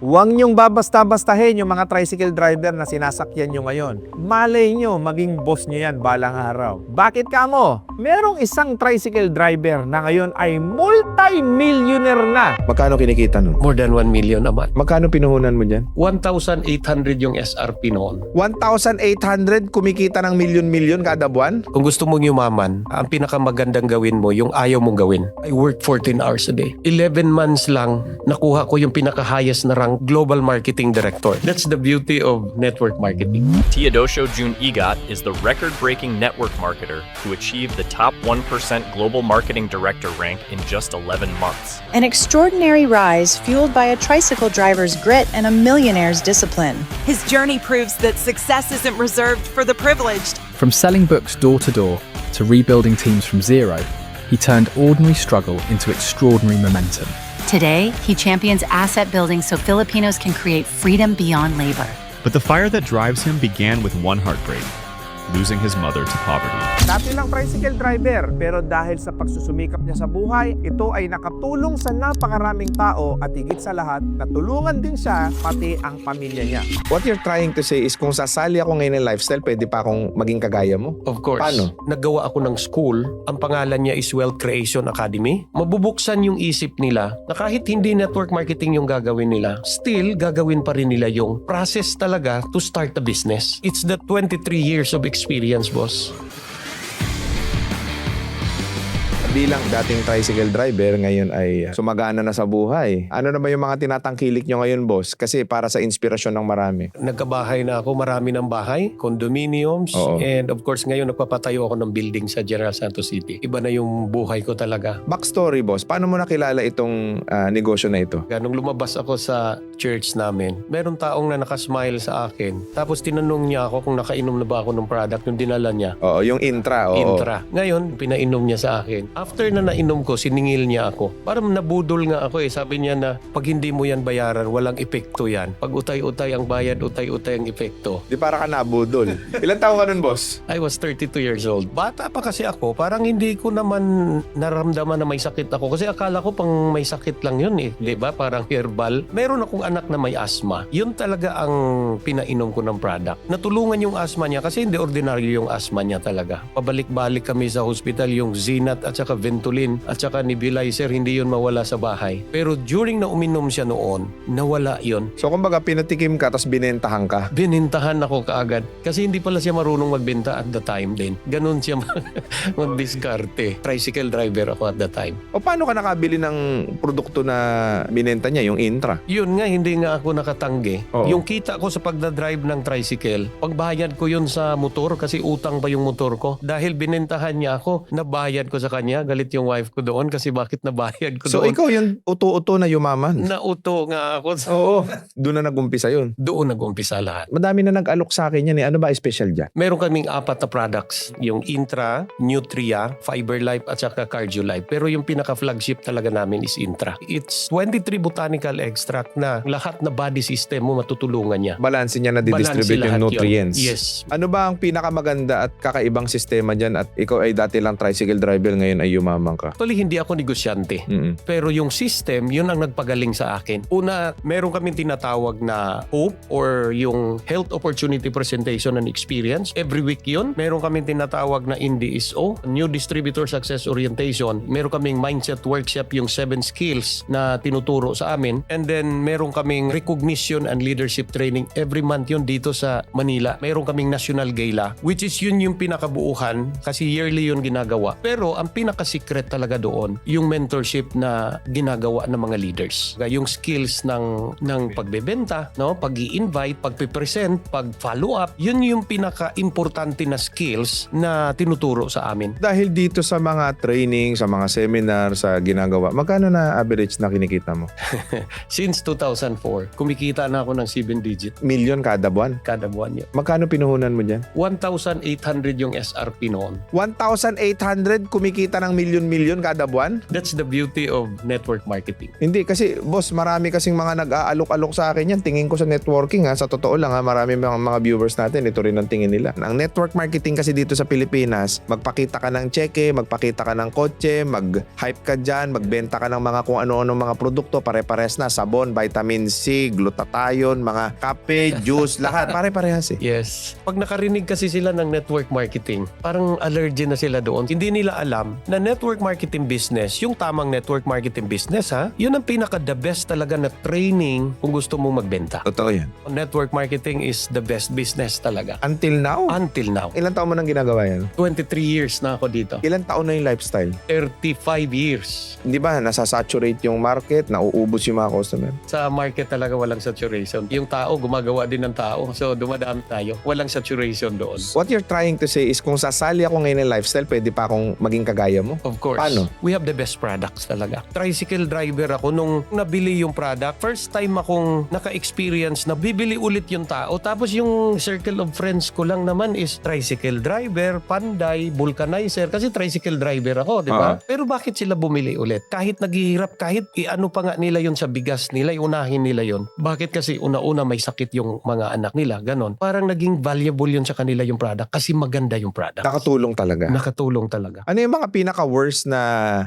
Huwag niyong babasta-bastahin yung mga tricycle driver na sinasakyan nyo ngayon. Malay nyo, maging boss nyo yan balang araw. Bakit ka mo? Merong isang tricycle driver na ngayon ay multi-millionaire na. Magkano kinikita nun? More than 1 million a month. Magkano pinuhunan mo dyan? 1,800 yung SRP noon. 1,800 kumikita ng milyon-milyon kada buwan? Kung gusto mong yumaman, ang pinakamagandang gawin mo, yung ayaw mong gawin. I work 14 hours a day. 11 months lang, nakuha ko yung pinaka-highest na rank, Global Marketing Director. That's the beauty of network marketing. Teodosio Jun Igat is the record-breaking network marketer who achieved the top 1% Global Marketing Director rank in just 11 months. An extraordinary rise fueled by a tricycle driver's grit and a millionaire's discipline. His journey proves that success isn't reserved for the privileged. From selling books door to door to rebuilding teams from zero, he turned ordinary struggle into extraordinary momentum. Today, he champions asset building so Filipinos can create freedom beyond labor. But the fire that drives him began with one heartbreak, losing his mother to poverty. Dati lang tricycle driver, pero dahil sa pagsusumikap niya sa buhay, ito ay nakatulong sa napakaraming tao at higit sa lahat, natulungan din siya pati ang pamilya niya. What you're trying to say is kung sasali ako ngayon ng lifestyle, pwede pa akong maging kagaya mo? Of course. Paano? Naggawa ako ng school. Ang pangalan niya is Wealth Creation Academy. Mabubuksan yung isip nila na kahit hindi network marketing yung gagawin nila, still gagawin pa rin nila yung process talaga to start a business. It's the 23 years of experience, boss. Bilang dating tricycle driver, ngayon ay sumagana na sa buhay. Ano na ba yung mga tinatangkilik nyo ngayon, boss? Kasi para sa inspirasyon ng marami. Nagkabahay na ako, marami ng bahay, condominiums, Oo. and of course ngayon nagpapatayo ako ng building sa General Santos City. Iba na yung buhay ko talaga. Backstory, boss. Paano mo nakilala itong negosyo na ito? Nung lumabas ako sa church namin, meron taong na nakasmile sa akin. Tapos tinanong niya ako kung nakainom na ba ako ng product yung dinala niya. Oo, yung intra. Oo. Intra. Ngayon, pinainom niya sa akin. After na nainom ko, siningil niya ako. Parang nabudol nga ako eh. Sabi niya na, pag hindi mo yan bayaran, walang epekto yan. Pag utay-utay ang bayad, utay-utay ang epekto. Di para ka nabudol. Ilan taon ka nun, boss? I was 32 years old. Bata pa kasi ako, parang hindi ko naman naramdaman na may sakit ako. Kasi akala ko pang may sakit lang yun eh. Di ba? Parang herbal. Meron akong anak na may asthma. Yun talaga ang pinainom ko ng product. Natulungan yung asthma niya kasi hindi ordinaryo yung asthma niya talaga. Pabalik-balik kami sa hospital, yung Zinat at saka Ventolin at saka nebulizer, hindi yun mawala sa bahay. Pero during na uminom siya noon, nawala yun. So, kumbaga, pinatikim ka, tapos binentahan ka. Binintahan ako kaagad. Kasi hindi pala siya marunong magbenta at the time din. Ganun siya magdiskarte. Tricycle driver ako at the time. O paano ka nakabili ng produkto na binenta niya, yung intra? Yun nga, hindi nga ako nakatanggi. Oo. Yung kita ko sa pagdadrive ng tricycle, pagbayad ko yun sa motor kasi utang pa yung motor ko. Dahil binentahan niya ako, nabayad ko sa kanya. Galit yung wife ko doon kasi bakit nabayad ko So, doon. ikaw yung uto-uto na yumaman. Nauto nga ako. Oo. Doon na nag-umpisa yun. Doon nag-umpisa lahat. Madami na nag-alok sa akin yan eh. Ano ba special dyan? Meron kaming 4 na products. Yung Intra, Nutria, Fiber Life at saka Cardio Life. Pero yung pinaka-flagship talaga namin is Intra. It's 23 botanical extract na lahat na body system mo matutulungan niya. Balanse niya na Balanse didistribute yung lahat yun. nutrients. Yes. Ano ba ang pinakamaganda at kakaibang sistema dyan at ikaw ay dati lang tricycle driver, ngayon ay yumamang ka? Actually, hindi ako negosyante. Mm-mm. Pero yung system, yun ang nagpagaling sa akin. Una, meron kaming tinatawag na HOPE or yung Health Opportunity Presentation and Experience. Every week yun. Meron kaming tinatawag na NDSO, New Distributor Success Orientation. Meron kaming Mindset Workshop, yung 7 skills na tinuturo sa amin. And then, meron kaming Recognition and Leadership Training. Every month yun dito sa Manila. Meron kaming National Gala, which is yun yung pinakabuuhan kasi yearly yun ginagawa. Pero ang pinaka-secret talaga doon, yung mentorship na ginagawa ng mga leaders. Yung skills ng pagbebenta, no? Pag-i-invite, pag-present, pag-follow up, yun yung pinaka-importante na skills na tinuturo sa amin. Dahil dito sa mga training, sa mga seminar, sa ginagawa, magkano na average na kinikita mo? Since 2004, kumikita na ako ng 7-digit Million kada buwan? kada buwan yun. Magkano pinuhunan mo dyan? 1,800 yung SRP noon. 1,800 kumikita ng ng milyon-milyon kada buwan? That's the beauty of network marketing. Hindi, kasi boss, marami kasing mga nag-aalok-alok sa akin yan. Tingin ko sa networking sa totoo lang marami mga viewers natin, ito rin ang tingin nila. Ang network marketing kasi dito sa Pilipinas, magpakita ka ng cheque, magpakita ka ng kotse, mag-hype ka dyan, magbenta ka ng mga kung ano-ano mga produkto, pare-pares na, sabon, vitamin C, glutathione, mga kape, juice, lahat, pare-parehas eh. Yes. Pag nakarinig kasi sila ng network marketing, parang allergy na sila doon. Hindi nila alam na network marketing business, yung tamang network marketing business yun ang pinaka-the best talaga na training kung gusto mo magbenta. Totoo yan. Network marketing is the best business talaga. Until now? Until now. Ilan taon mo nang ginagawa yan? 23 years na ako dito. Ilan taon na yung lifestyle? 35 years. Hindi ba nasasaturate yung market, nauubos yung mga customer? Sa market talaga walang saturation. Yung tao, gumagawa din ng tao. So, dumadami tayo. Walang saturation doon. What you're trying to say is kung sasali ako ngayon ng lifestyle, pwede pa akong maging kagaya mo? Of course. Paano? We have the best products talaga. Tricycle driver ako nung nabili yung product. First time akong naka-experience na bibili ulit yung tao. Tapos yung circle of friends ko lang naman is tricycle driver, panday, vulcanizer. Kasi tricycle driver ako, di ba? Pero bakit sila bumili ulit? Kahit naghihirap, kahit ano pa nga nila yun sa bigas nila, iunahin nila yun. Bakit? Kasi una-una may sakit yung mga anak nila. Ganon. Parang naging valuable yun sa kanila yung product kasi maganda yung product. Nakatulong talaga. Nakatulong talaga. Ano yung mga pinaka-worst na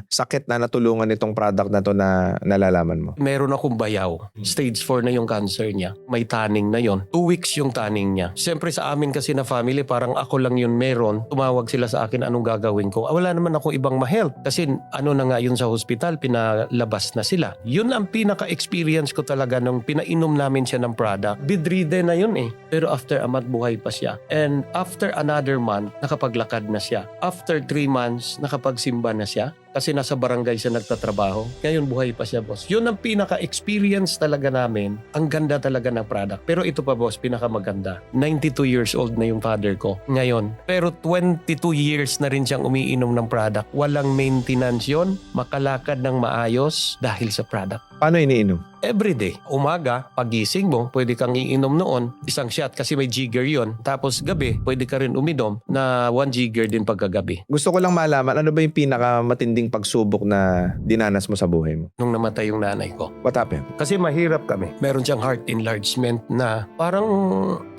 sakit na natulungan itong product na to na nalalaman mo? Meron akong bayaw. Stage 4 na yung cancer niya. May tanning na yon. 2 weeks yung tanning niya. Siyempre sa amin kasi na family, parang ako lang yun meron. Tumawag sila sa akin, anong gagawin ko? Wala naman akong ibang ma-help. Kasi ano na nga yun sa hospital, pinalabas na sila. Yun ang pinaka-experience ko talaga nung pinainom namin siya ng product. Bedridden na yun eh. Pero after a month, buhay pa siya. And after another month, nakapaglakad na siya. After 3 months, nakapagsimba na siya. Kasi nasa barangay siya nagtatrabaho. Ngayon buhay pa siya, boss. Yun ang pinaka-experience talaga namin. Ang ganda talaga ng product. Pero ito pa, boss, pinakamaganda. 92 years old na yung father ko ngayon. Pero 22 years na rin siyang umiinom ng product. Walang maintenance yon, makalakad ng maayos dahil sa product. Paano iniinom? Everyday. Umaga, pagising mo, pwede kang iinom noon. Isang shot kasi may jigger yon. Tapos gabi, pwede ka rin uminom na 1 jigger din pagkagabi. Gusto ko lang malaman, ano ba yung pinakamatinding pagsubok na dinanas mo sa buhay mo? Nung namatay yung nanay ko. What happened? Kasi mahirap kami. Meron siyang heart enlargement na parang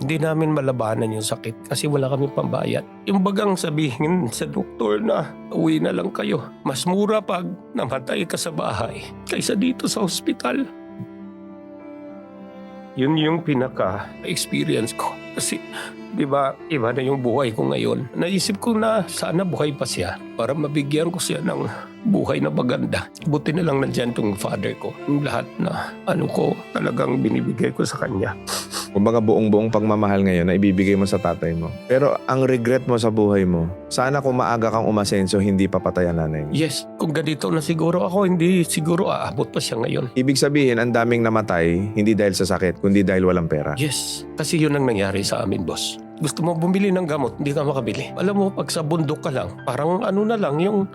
hindi namin malabanan yung sakit kasi wala kami pambayad. Yung bagang sabihin sa doktor na uwi na lang kayo. Mas mura pag namatay ka sa bahay kaysa dito sa ospital. Yun yung pinaka-experience ko. Kasi, di ba, iba na yung buhay ko ngayon. Naisip ko na sana buhay pa siya para mabigyan ko siya ng buhay na maganda. Buti na lang nandyan tong father ko. Yung lahat na ko talagang binibigay ko sa kanya. Kumbaga buong pagmamahal ngayon na ibibigay mo sa tatay mo. Pero ang regret mo sa buhay mo, sana kung maaga kang umasenso, hindi papatay ang nanay mo. Yes, kung ganito na siguro ako, hindi siguro aabot pa siya ngayon. Ibig sabihin, ang daming namatay, hindi dahil sa sakit, kundi dahil walang pera. Yes, kasi yun ang nangyari sa amin, boss. Gusto mo bumili ng gamot, hindi ka makabili. Alam mo, pag sa bundok ka lang, parang ano na lang yung,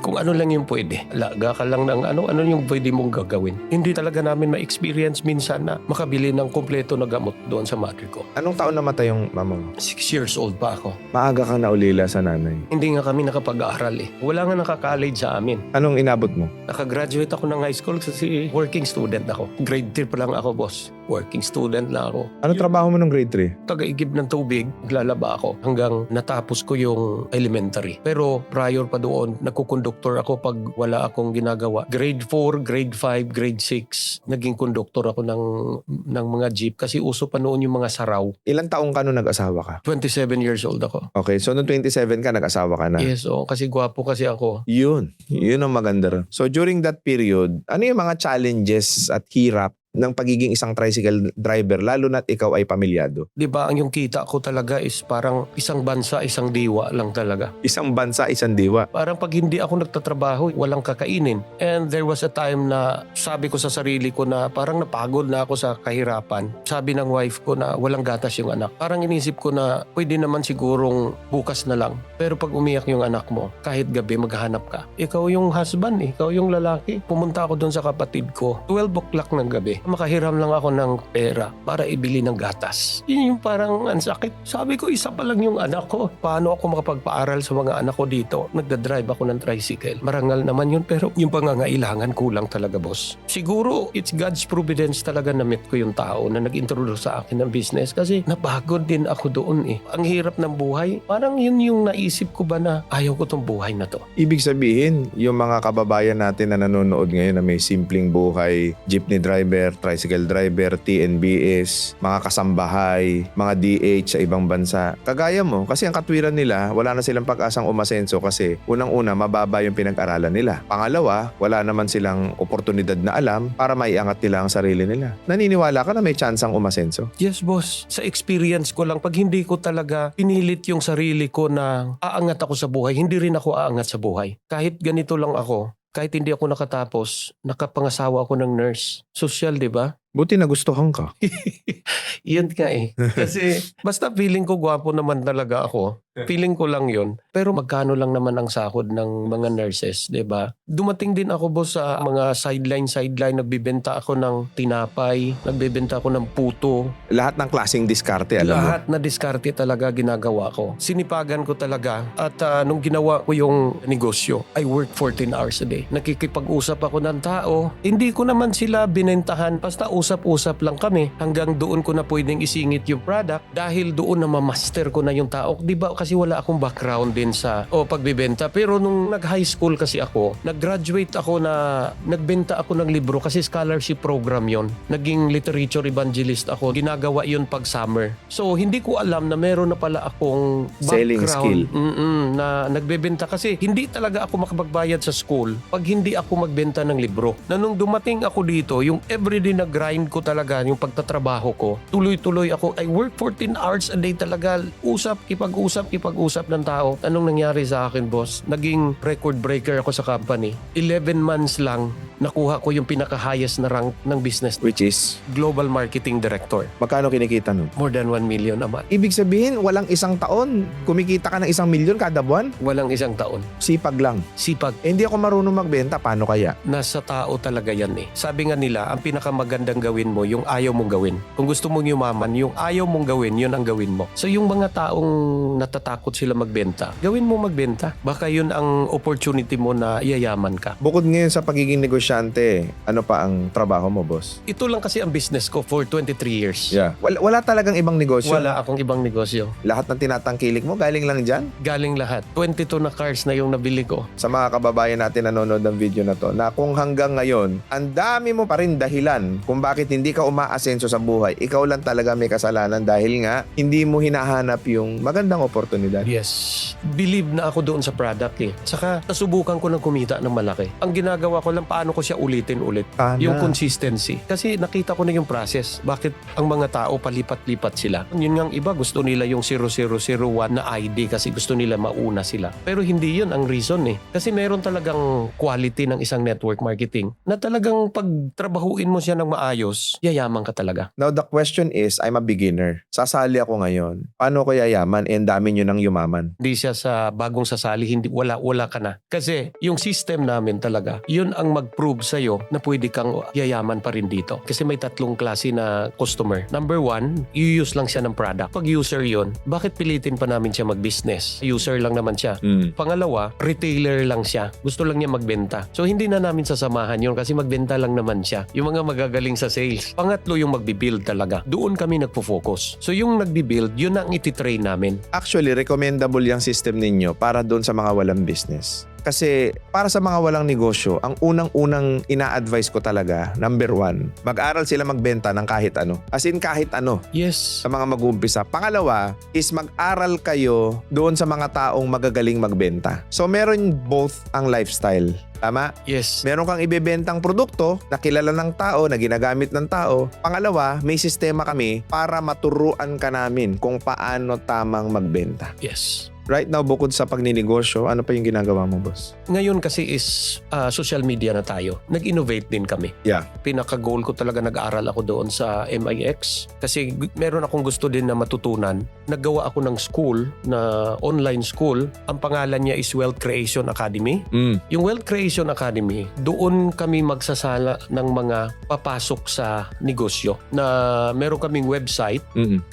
kung ano lang yung pwede. Alaga ka lang ng ano yung pwede mong gagawin. Hindi talaga namin ma-experience minsan na makabili ng kompleto na gamot doon sa mother ko. Anong taon namatay yung mama mo? 6 years old pa ako. Maaga kang naulila sa nanay. Hindi nga kami nakapag-aaral eh. Wala nga nakaka-college sa amin. Anong inabot mo? Nakagraduate ako ng high school kasi working student ako. Grade 3 pa lang ako, boss. Working student na ako. Anong trabaho mo nung grade 3? Taga-igib ng tubig, naglalaba ako hanggang natapos ko yung elementary. Pero prior pa doon, nagkukonduktor ako pag wala akong ginagawa. Grade 4, grade 5, grade 6, naging konduktor ako ng mga jeep kasi uso pa noon yung mga saraw. Ilang taong ka nung nag-asawa ka? 27 years old ako. Okay, so nung 27 ka, nag-asawa ka na? Yes, kasi gwapo kasi ako. Yun ang maganda rin. So during that period, ano yung mga challenges at hirap ng pagiging isang tricycle driver, lalo na't ikaw ay pamilyado? Di ba, ang yung kita ko talaga is parang isang bansa, isang diwa lang talaga. Isang bansa, isang diwa. Parang pag hindi ako nagtatrabaho, walang kakainin. And there was a time na sabi ko sa sarili ko na parang napagod na ako sa kahirapan. Sabi ng wife ko na walang gatas yung anak. Parang inisip ko na pwede naman sigurong bukas na lang. Pero pag umiyak yung anak mo, kahit gabi maghahanap ka. Ikaw yung husband, ikaw yung lalaki. Pumunta ako doon sa kapatid ko, 12 o'clock ng gabi. makahiram lang ako ng pera para ibili ng gatas. Yun yung parang ang sakit. Sabi ko, isa pa lang yung anak ko. Paano ako makapagpaaral sa mga anak ko dito? Nagdadrive ako ng tricycle. Marangal naman yun, pero yung pangangailangan kulang talaga, boss. Siguro, it's God's providence talaga na meet ko yung tao na nag-introduce sa akin ng business kasi napagod din ako doon eh. Ang hirap ng buhay. Parang yun yung naisip ko ba na ayaw ko tong buhay na to. Ibig sabihin, yung mga kababayan natin na nanonood ngayon na may simpleng buhay, jeepney driver, tricycle driver, TNBS, mga kasambahay, mga DH sa ibang bansa. Kagaya mo, kasi ang katwiran nila, wala na silang pag-asang umasenso kasi unang-una, mababa yung pinag-aralan nila. Pangalawa, wala naman silang oportunidad na alam para maiangat nila ang sarili nila. Naniniwala ka na may tsansang umasenso? Yes, boss. Sa experience ko lang, pag hindi ko talaga pinilit yung sarili ko na aangat ako sa buhay, hindi rin ako aangat sa buhay. Kahit ganito lang ako, kahit hindi ako nakatapos, nakapangasawa ako ng nurse. Social, di ba? Buti nagustuhan ka. Iyan ka eh. Kasi basta feeling ko gwapo naman talaga ako. Feeling ko lang yun. Pero magkano lang naman ang sahod ng mga nurses, di ba? Dumating din ako, boss, sa mga sideline. Nagbibenta ako ng tinapay, nagbibenta ako ng puto. Lahat ng klaseng diskarte, alam mo? Lahat na diskarte talaga ginagawa ko. Sinipagan ko talaga. At nung ginawa ko yung negosyo, I work 14 hours a day. Nakikipag-usap ako ng tao. Hindi ko naman sila binentahan. Basta usap-usap lang kami. Hanggang doon ko na pwedeng isingit yung product. Dahil doon na mamaster ko na yung tao. Di ba? Kasi wala akong background din sa pagbibenta. Pero nung nag-high school kasi ako, nag-graduate ako na nagbenta ako ng libro kasi scholarship program yon. Naging literature evangelist ako. Ginagawa yun pag summer. So, hindi ko alam na meron na pala akong background. Selling skill. Na nagbebenta kasi hindi talaga ako makapagbayad sa school pag hindi ako magbenta ng libro. Na nung dumating ako dito, yung everyday na grind ko talaga, yung pagtatrabaho ko, tuloy-tuloy ako. I work 14 hours a day talaga. Kipag-usap ng tao. Anong nangyari sa akin, boss? Naging record breaker ako sa company. 11 months lang, nakuha ko yung pinaka-highest na rank ng business. Which is, Global Marketing Director. magkano kinikita nun? More than 1 million a month. Ibig sabihin, walang isang taon. Kumikita ka ng 1 milyon kada buwan? Walang isang taon. Sipag lang. Sipag. Hindi ako marunong magbenta. Paano kaya? Nasa tao talaga yan eh. Sabi nga nila, ang pinakamagandang gawin mo, yung ayaw mong gawin. Kung gusto mong yumaman, yung ayaw mong gawin, yun ang gawin mo. So yung mga taong natatakot sila magbenta, gawin mo magbenta. Baka yun ang opportunity mo na yayaman ka. Bukod ngayon sa pagiging negosyante, ano pa ang trabaho mo, boss? Ito lang kasi ang business ko for 23 years. Yeah. Wala talagang ibang negosyo? Wala akong ibang negosyo. Lahat ng tinatangkilik mo, galing lang dyan? Galing lahat. 22 na cars na yung nabili ko. Sa mga kababayan natin na nanonood ng video na to, na kung hanggang ngayon, ang dami mo pa rin dahilan kung bakit hindi ka umaasenso sa buhay, ikaw lang talaga may kasalanan dahil nga hindi mo hinahanap yung magandang oportunidad. Yes. Believe na ako doon sa product eh. Saka nasubukan ko ng kumita ng malaki. Ang ginagawa ko lang paano ko siya ulitin ulit. Yung consistency. Kasi nakita ko na yung process. Bakit ang mga tao palipat-lipat sila. Yun nga iba gusto nila yung 0001 na ID kasi gusto nila mauna sila. Pero hindi yun ang reason eh. Kasi meron talagang quality ng isang network marketing na talagang pagtrabahuin mo siya ng maayos, yayaman ka talaga. Now the question is, I'm a beginner. Sasali ako ngayon. Paano ko yayaman? And dami nyo ng yumaman. Hindi siya sa bagong sasali, hindi wala ka na. Kasi yung system namin talaga, yun ang mag-prove sa'yo na pwede kang yayaman pa rin dito. Kasi may tatlong klase na customer. Number 1, use lang siya ng product. Pag user yun, bakit pilitin pa namin siya mag-business? User lang naman siya. Pangalawa, retailer lang siya. Gusto lang niya magbenta. So hindi na namin sasamahan yun kasi magbenta lang naman siya. Yung mga magagaling sa sales. Pangatlo, yung magbibuild talaga. Doon kami nagpo-focus. So yung nagbibuild, yun ang ititrain namin. Actually, recommendable yung system ninyo para doon sa mga walang business. Kasi para sa mga walang negosyo, ang unang-unang ina-advise ko talaga, number 1, mag-aral sila magbenta ng kahit ano. As in kahit ano. Yes. Sa mga mag-uumpisa. Pangalawa is mag-aral kayo doon sa mga taong magagaling magbenta. So meron both ang lifestyle. Tama? Yes. Meron kang ibebentang produkto na kilala ng tao, na ginagamit ng tao. Pangalawa, may sistema kami para maturuan ka namin kung paano tamang magbenta. Yes. Right now, bukod sa pagninegosyo, ano pa yung ginagawa mo, boss? Ngayon kasi is social media na tayo. Nag-innovate din kami. Yeah. Pinaka-goal ko talaga, nag-aral ako doon sa MIX kasi meron akong gusto din na matutunan. Naggawa ako ng school, na online school. Ang pangalan niya is Wealth Creation Academy. Yung Wealth Creation Academy, doon kami magsasala ng mga papasok sa negosyo na meron kaming website,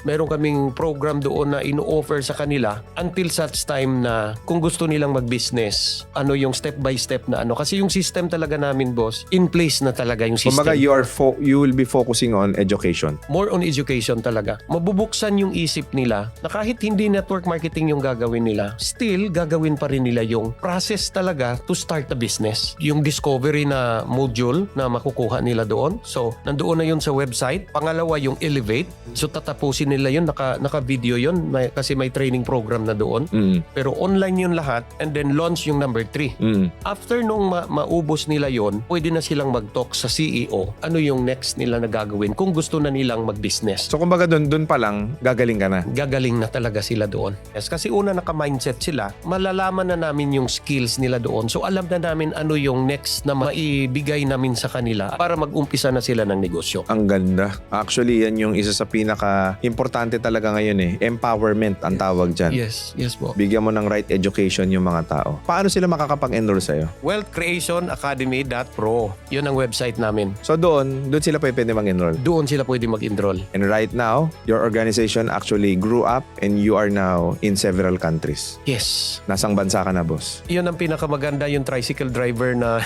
meron kaming program doon na ino-offer sa kanila until such time na kung gusto nilang mag-business, ano yung step by step na ano. Kasi yung system talaga namin, boss, in place na talaga yung system. Kumbaga, you will be focusing on education. More on education talaga. Mabubuksan yung isip nila na kahit hindi network marketing yung gagawin nila, still gagawin pa rin nila yung process talaga to start a business. Yung discovery na module na makukuha nila doon. So, nandoon na yun sa website. Pangalawa, yung Elevate. So, tatapusin nila yun. Naka-video yun kasi may training program na doon. Pero online yun lahat. And then launch yung number 3. After nung maubos nila yun, pwede na silang mag-talk sa CEO. Ano yung next nila na gagawin kung gusto na nilang mag-business. So, kumbaga dun pa lang, gagaling ka na. Gagaling na talaga sila doon. Yes, kasi una naka-mindset sila, malalaman na namin yung skills nila doon. So alam na namin ano yung next na maibigay namin sa kanila para mag-umpisa na sila ng negosyo. Ang ganda. Actually, yan yung isa sa pinaka-importante talaga ngayon eh. Empowerment ang tawag dyan. Yes po. Bigyan mo ng right education yung mga tao. Paano sila makakapag-enroll sa'yo? Wealthcreationacademy.pro. Yun ang website namin. So doon sila pwede mag-enroll. Doon sila pwede mag-enroll. And right now, your organization actually grew up and you are now in several countries. Yes. Nasang bansa ka na, boss? Yun ang pinakamaganda, yung tricycle driver na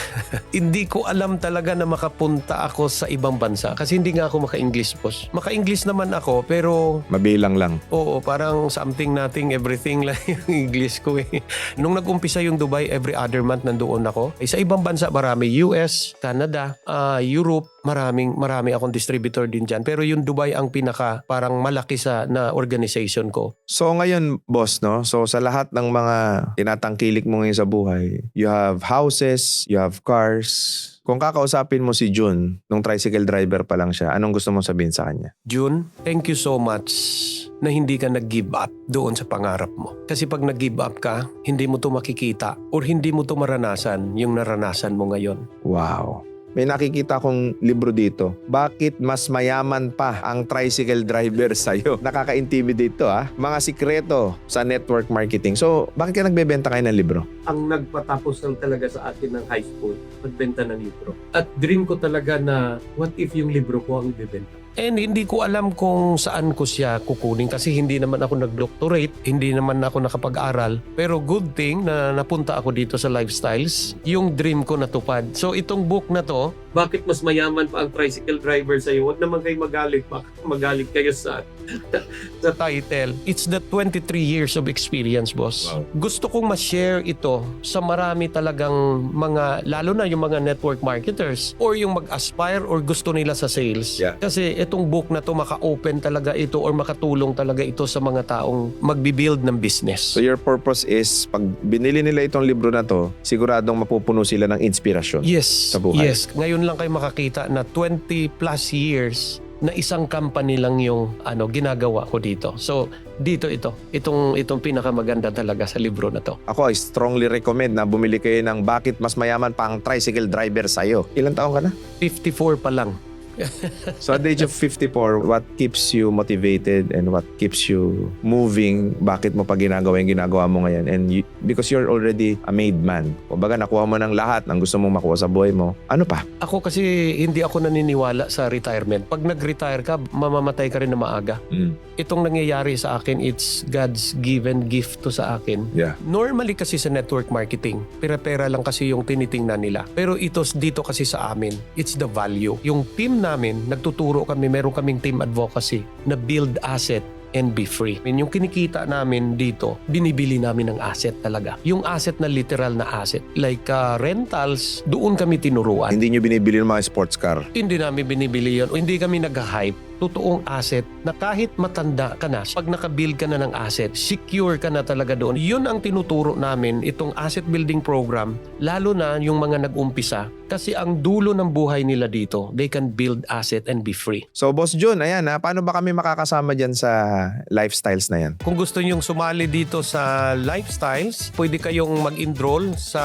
hindi ko alam talaga na makapunta ako sa ibang bansa. Kasi hindi nga ako maka-English, boss. Maka-English naman ako, pero Mabilang lang. oo, parang something, nothing, everything lang yung English ko eh. Nung nag-umpisa yung Dubai, every other month nandoon ako. Sa ibang bansa, marami. US, Canada, Europe, marami akong distributor din dyan. Pero yung Dubai ang pinaka parang malaki na organization ko. So ngayon, boss, no? So sa lahat ng mga tinatangkilik mo ngayon sa buhay, you have houses, you have cars. Kung kakausapin mo si June, nung tricycle driver pa lang siya, anong gusto mong sabihin sa kanya? June, thank you so much na hindi ka nag-give up doon sa pangarap mo. Kasi pag nag-give up ka, hindi mo to makikita or hindi mo to maranasan yung naranasan mo ngayon. Wow. May nakikita kong libro dito. Bakit mas mayaman pa ang tricycle driver sa'yo? Nakaka-intimidate to, ha? Mga sikreto sa network marketing. So, bakit ka nagbebenta kayo ng libro? Ang nagpatapos lang talaga sa akin ng high school, magbenta ng libro. At dream ko talaga na what if yung libro ko ang ibebenta. And hindi ko alam kung saan ko siya kukunin kasi hindi naman ako nag-doctorate, hindi naman ako nakapag-aral. Pero good thing na napunta ako dito sa Lifestyles, yung dream ko natupad. So itong book na to, bakit mas mayaman pa ang tricycle driver sa'yo? Huwag naman kayo magalit. Bakit magalit kayo sa title? It's the 23 years of experience, boss. Wow. Gusto kong ma-share ito sa marami talagang mga, lalo na yung mga network marketers or yung mag-aspire or gusto nila sa sales. Yeah. Kasi itong book na to maka-open talaga ito or makatulong talaga ito sa mga taong magbibuild ng business. So, your purpose is, pag binili nila itong libro na to, siguradong mapupuno sila ng inspirasyon. Yes. Sa buhay. Yes. Ngayon lang kayo makakita na 20 plus years na isang company lang yung ginagawa ko dito. So, dito itong pinakamaganda talaga sa libro na to. Ako, I strongly recommend na bumili kayo ng Bakit Mas Mayaman Pa ang Tricycle Driver Sa'yo. Ilang taon ka na? 54 pa lang. So at the age of 54, what keeps you motivated and what keeps you moving? Bakit mo pa ginagawa yung ginagawa mo ngayon? And because you're already a made man. O baga nakuha mo ng lahat ng gusto mong makuha sa buhay mo. Ano pa? Ako kasi hindi ako naniniwala sa retirement. Pag nag-retire ka, mamamatay ka rin na maaga. Itong nangyayari sa akin, it's God's given gift to sa akin. Yeah. Normally kasi sa network marketing, pera-pera lang kasi yung tinitingnan nila. Pero dito kasi sa amin, it's the value. Yung team namin, nagtuturo kami, meron kaming team advocacy na build asset and be free. Yung kinikita namin dito, binibili namin ng asset talaga. Yung asset na literal na asset. Like rentals, doon kami tinuruan. Hindi nyo binibili ng mga sports car. Hindi namin binibili yun. O hindi kami nag-hype. Totoong asset na kahit matanda ka na, pag nakabuild ka na ng asset, secure ka na talaga doon. Yun ang tinuturo namin, itong asset building program, lalo na yung mga nag-umpisa Kasi ang dulo ng buhay nila dito, they can build asset and be free. So Boss Jun, ayan paano ba kami makakasama dyan sa lifestyles na yan? Kung gusto nyong sumali dito sa Lifestyles, pwede kayong mag-enroll sa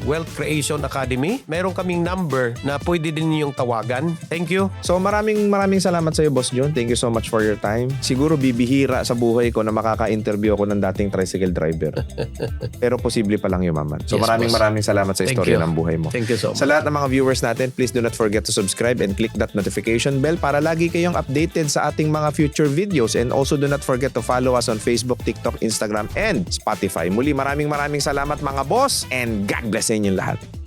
Wealth Creation Academy. Meron kaming number na pwede din ninyong tawagan. Thank you. So maraming salamat sa iyo Boss Jun. Thank you so much for your time. Siguro bibihira sa buhay ko na makaka-interview ako ng dating tricycle driver. Pero posible pa lang yun, Maman. So Yes, boss. maraming salamat sa Thank istorya you. ng buhay mo. Thank you so much. Sa lahat ng mga viewers natin, please do not forget to subscribe and click that notification bell para lagi kayong updated sa ating mga future videos. And also do not forget to follow us on Facebook, TikTok, Instagram, and Spotify. Muli maraming salamat mga boss and God bless sa inyong lahat.